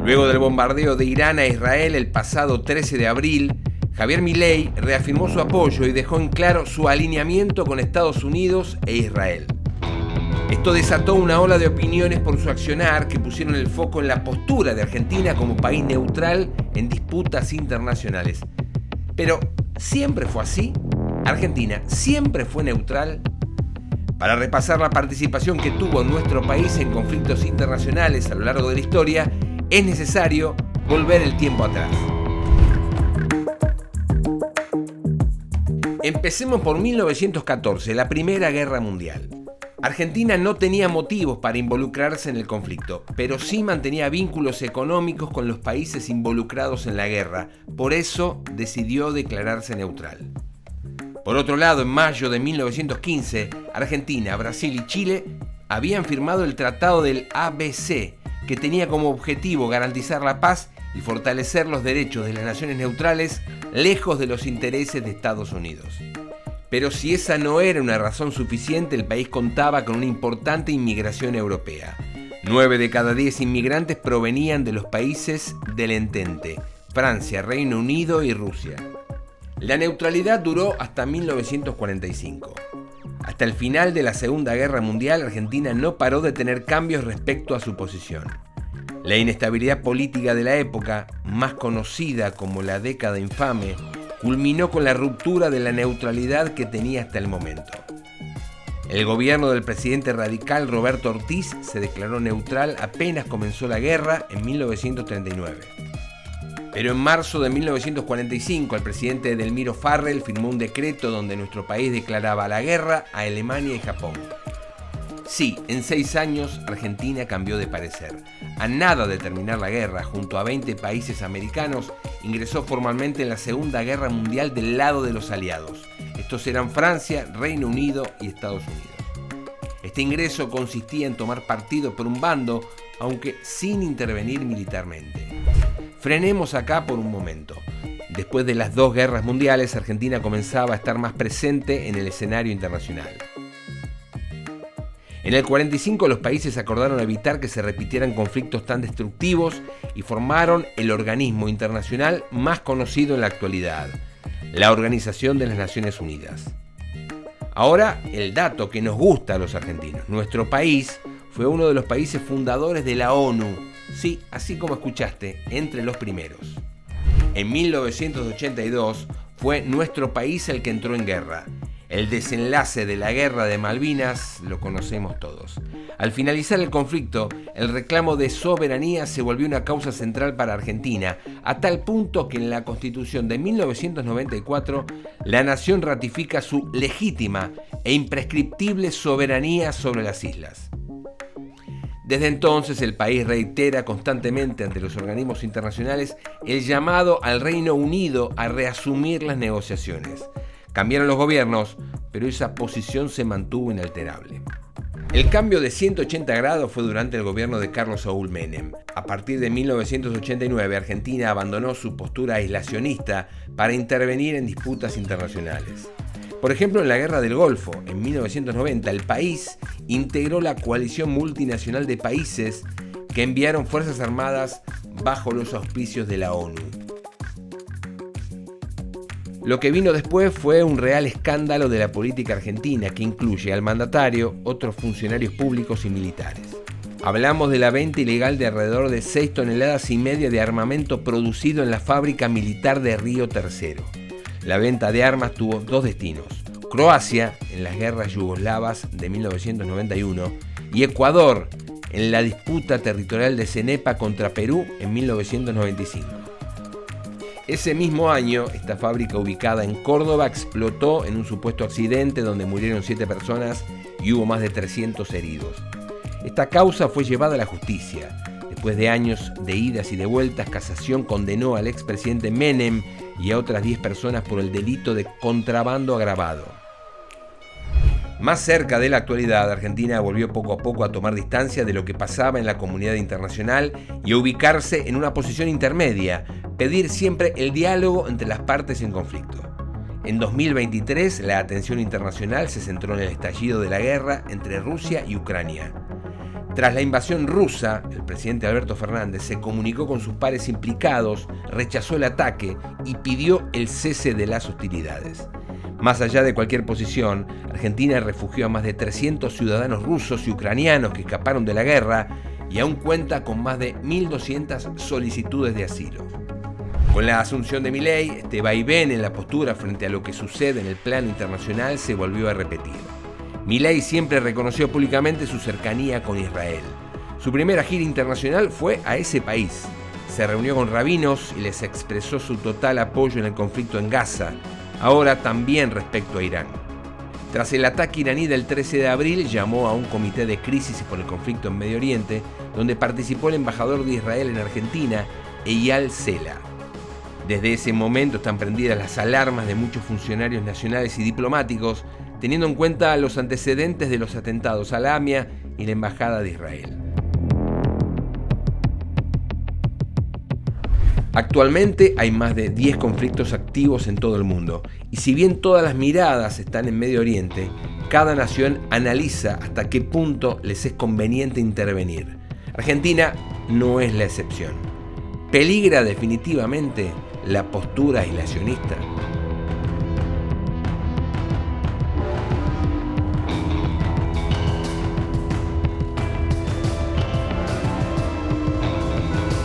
Luego del bombardeo de Irán a Israel el pasado 13 de abril, Javier Milei reafirmó su apoyo y dejó en claro su alineamiento con Estados Unidos e Israel. Esto desató una ola de opiniones por su accionar que pusieron el foco en la postura de Argentina como país neutral en disputas internacionales. Pero, ¿siempre fue así? ¿Argentina siempre fue neutral? Para repasar la participación que tuvo nuestro país en conflictos internacionales a lo largo de la historia, es necesario volver el tiempo atrás. Empecemos por 1914, la Primera Guerra Mundial. Argentina no tenía motivos para involucrarse en el conflicto, pero sí mantenía vínculos económicos con los países involucrados en la guerra. Por eso decidió declararse neutral. Por otro lado, en mayo de 1915, Argentina, Brasil y Chile habían firmado el Tratado del ABC, que tenía como objetivo garantizar la paz y fortalecer los derechos de las naciones neutrales lejos de los intereses de Estados Unidos. Pero si esa no era una razón suficiente, el país contaba con una importante inmigración europea. 9 de cada 10 inmigrantes provenían de los países del Entente: Francia, Reino Unido y Rusia. La neutralidad duró hasta 1945. Hasta el final de la Segunda Guerra Mundial, Argentina no paró de tener cambios respecto a su posición. La inestabilidad política de la época, más conocida como la década infame, culminó con la ruptura de la neutralidad que tenía hasta el momento. El gobierno del presidente radical Roberto Ortiz se declaró neutral apenas comenzó la guerra en 1939. Pero en marzo de 1945, el presidente Edelmiro Farrell firmó un decreto donde nuestro país declaraba la guerra a Alemania y Japón. Sí, en 6 años Argentina cambió de parecer. A nada de terminar la guerra, junto a 20 países americanos, ingresó formalmente en la Segunda Guerra Mundial del lado de los aliados. Estos eran Francia, Reino Unido y Estados Unidos. Este ingreso consistía en tomar partido por un bando, aunque sin intervenir militarmente. Frenemos acá por un momento. Después de las 2 guerras mundiales, Argentina comenzaba a estar más presente en el escenario internacional. En el 45 los países acordaron evitar que se repitieran conflictos tan destructivos y formaron el organismo internacional más conocido en la actualidad, la Organización de las Naciones Unidas. Ahora, el dato que nos gusta a los argentinos. Nuestro país fue uno de los países fundadores de la ONU. Sí, así como escuchaste, entre los primeros. En 1982 fue nuestro país el que entró en guerra. El desenlace de la Guerra de Malvinas lo conocemos todos. Al finalizar el conflicto, el reclamo de soberanía se volvió una causa central para Argentina, a tal punto que en la Constitución de 1994 la nación ratifica su legítima e imprescriptible soberanía sobre las islas. Desde entonces el país reitera constantemente ante los organismos internacionales el llamado al Reino Unido a reasumir las negociaciones. Cambiaron los gobiernos, pero esa posición se mantuvo inalterable. El cambio de 180 grados fue durante el gobierno de Carlos Saúl Menem. A partir de 1989, Argentina abandonó su postura aislacionista para intervenir en disputas internacionales. Por ejemplo, en la Guerra del Golfo, en 1990, el país integró la coalición multinacional de países que enviaron fuerzas armadas bajo los auspicios de la ONU. Lo que vino después fue un real escándalo de la política argentina que incluye al mandatario, otros funcionarios públicos y militares. Hablamos de la venta ilegal de alrededor de 6,5 toneladas de armamento producido en la fábrica militar de Río Tercero. La venta de armas tuvo 2 destinos: Croacia, en las guerras yugoslavas de 1991, y Ecuador, en la disputa territorial de Cenepa contra Perú en 1995. Ese mismo año, esta fábrica ubicada en Córdoba explotó en un supuesto accidente donde murieron 7 personas y hubo más de 300 heridos. Esta causa fue llevada a la justicia. Después de años de idas y de vueltas, Casación condenó al expresidente Menem y a otras 10 personas por el delito de contrabando agravado. Más cerca de la actualidad, Argentina volvió poco a poco a tomar distancia de lo que pasaba en la comunidad internacional y a ubicarse en una posición intermedia, pedir siempre el diálogo entre las partes en conflicto. En 2023, la atención internacional se centró en el estallido de la guerra entre Rusia y Ucrania. Tras la invasión rusa, el presidente Alberto Fernández se comunicó con sus pares implicados, rechazó el ataque y pidió el cese de las hostilidades. Más allá de cualquier posición, Argentina refugió a más de 300 ciudadanos rusos y ucranianos que escaparon de la guerra y aún cuenta con más de 1.200 solicitudes de asilo. Con la asunción de Milei, este vaivén en la postura frente a lo que sucede en el plano internacional se volvió a repetir. Milei siempre reconoció públicamente su cercanía con Israel. Su primera gira internacional fue a ese país. Se reunió con rabinos y les expresó su total apoyo en el conflicto en Gaza, ahora también respecto a Irán. Tras el ataque iraní del 13 de abril, llamó a un comité de crisis por el conflicto en Medio Oriente, donde participó el embajador de Israel en Argentina, Eyal Sela. Desde ese momento están prendidas las alarmas de muchos funcionarios nacionales y diplomáticos, teniendo en cuenta los antecedentes de los atentados a la AMIA y la Embajada de Israel. Actualmente hay más de 10 conflictos activos en todo el mundo, y si bien todas las miradas están en Medio Oriente, cada nación analiza hasta qué punto les es conveniente intervenir. Argentina no es la excepción. ¿Peligra definitivamente la postura aislacionista?